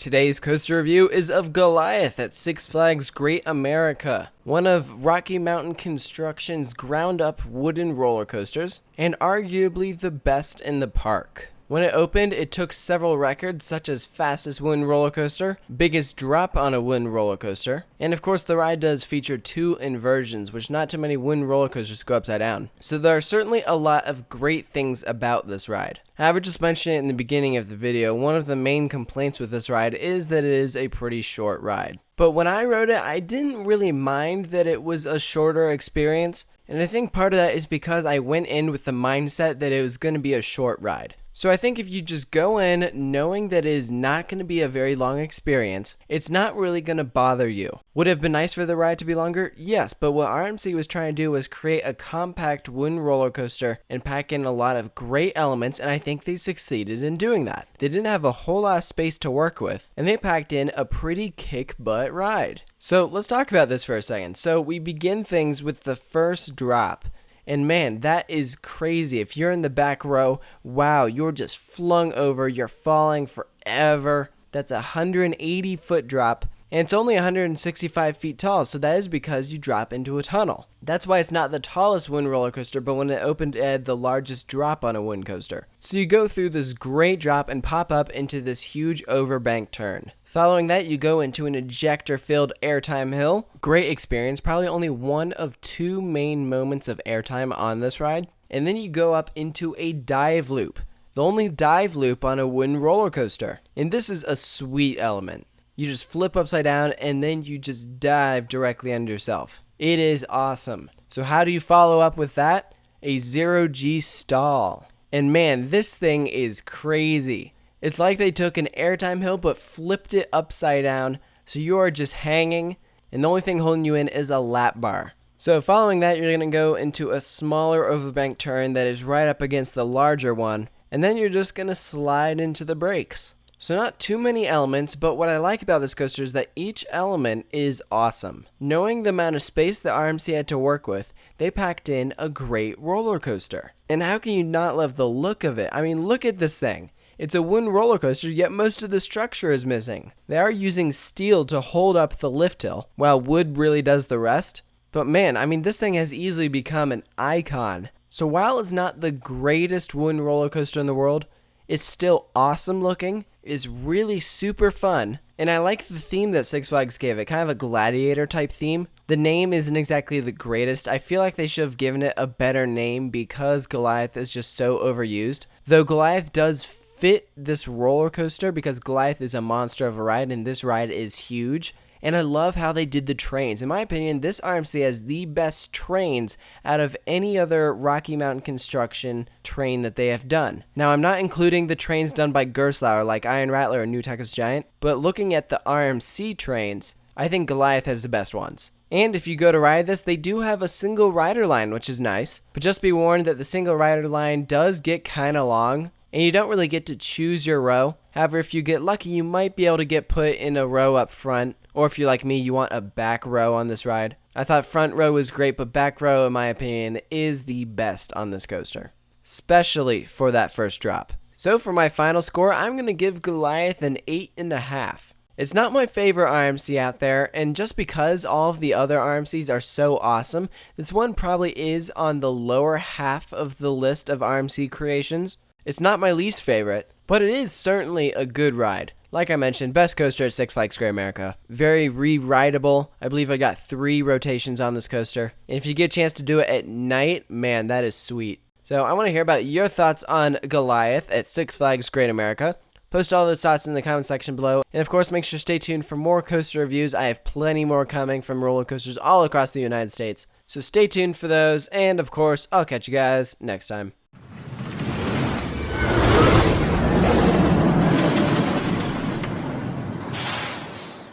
Today's coaster review is of Goliath at Six Flags Great America, one of Rocky Mountain Construction's ground-up wooden roller coasters, and arguably the best in the park. When it opened, it took several records such as fastest wooden roller coaster, biggest drop on a wooden roller coaster, and of course the ride does feature 2 inversions, which not too many wooden roller coasters go upside down. So there are certainly a lot of great things about this ride. However, just mentioning it in the beginning of the video, one of the main complaints with this ride is that it is a pretty short ride. But when I rode it, I didn't really mind that it was a shorter experience, and I think part of that is because I went in with the mindset that it was going to be a short ride. So I think if you just go in knowing that it is not going to be a very long experience, it's not really going to bother you. Would it have been nice for the ride to be longer? Yes, but what RMC was trying to do was create a compact wooden roller coaster and pack in a lot of great elements, and I think they succeeded in doing that. They didn't have a whole lot of space to work with, and they packed in a pretty kick-butt ride. So let's talk about this for a second. So we begin things with the first drop. And man, that is crazy. If you're in the back row, wow, you're just flung over. You're falling forever. That's a 180-foot drop, and it's only 165 feet tall, so that is because you drop into a tunnel. That's why it's not the tallest wooden roller coaster, but when it opened, it had the largest drop on a wooden coaster. So you go through this great drop and pop up into this huge overbank turn. Following that, you go into an ejector-filled airtime hill. Great experience, probably only one of 2 main moments of airtime on this ride. And then you go up into a dive loop, the only dive loop on a wooden roller coaster. And this is a sweet element. You just flip upside down and then you just dive directly under yourself. It is awesome. So how do you follow up with that? A 0G stall. And man, this thing is crazy. It's like they took an airtime hill but flipped it upside down, so you are just hanging, and the only thing holding you in is a lap bar. So following that, you're going to go into a smaller overbank turn that is right up against the larger one, and then you're just going to slide into the brakes. So not too many elements, but what I like about this coaster is that each element is awesome. Knowing the amount of space that RMC had to work with, they packed in a great roller coaster. And how can you not love the look of it? I mean, look at this thing. It's a wooden roller coaster, yet most of the structure is missing. They are using steel to hold up the lift hill, while wood really does the rest. But man, I mean, this thing has easily become an icon. So while it's not the greatest wooden roller coaster in the world, it's still awesome looking, is really super fun, and I like the theme that Six Flags gave it, kind of a gladiator type theme. The name isn't exactly the greatest. I feel like they should have given it a better name because Goliath is just so overused. Though Goliath does fit this roller coaster because Goliath is a monster of a ride and this ride is huge. And I love how they did the trains. In my opinion, this RMC has the best trains out of any other Rocky Mountain Construction train that they have done. Now, I'm not including the trains done by Gerstlauer like Iron Rattler or New Texas Giant, but looking at the RMC trains, I think Goliath has the best ones. And if you go to ride this, they do have a single rider line, which is nice. But just be warned that the single rider line does get kind of long, and you don't really get to choose your row. However, if you get lucky, you might be able to get put in a row up front. Or if you're like me, you want a back row on this ride. I thought front row was great, but back row, in my opinion, is the best on this coaster. Especially for that first drop. So for my final score, I'm going to give Goliath an 8.5. It's not my favorite RMC out there, and just because all of the other RMCs are so awesome, this one probably is on the lower half of the list of RMC creations. It's not my least favorite, but it is certainly a good ride. Like I mentioned, best coaster at Six Flags Great America. Very re-rideable. I believe I got 3 rotations on this coaster. And if you get a chance to do it at night, man, that is sweet. So I want to hear about your thoughts on Goliath at Six Flags Great America. Post all those thoughts in the comment section below. And of course, make sure to stay tuned for more coaster reviews. I have plenty more coming from roller coasters all across the United States. So stay tuned for those. And of course, I'll catch you guys next time.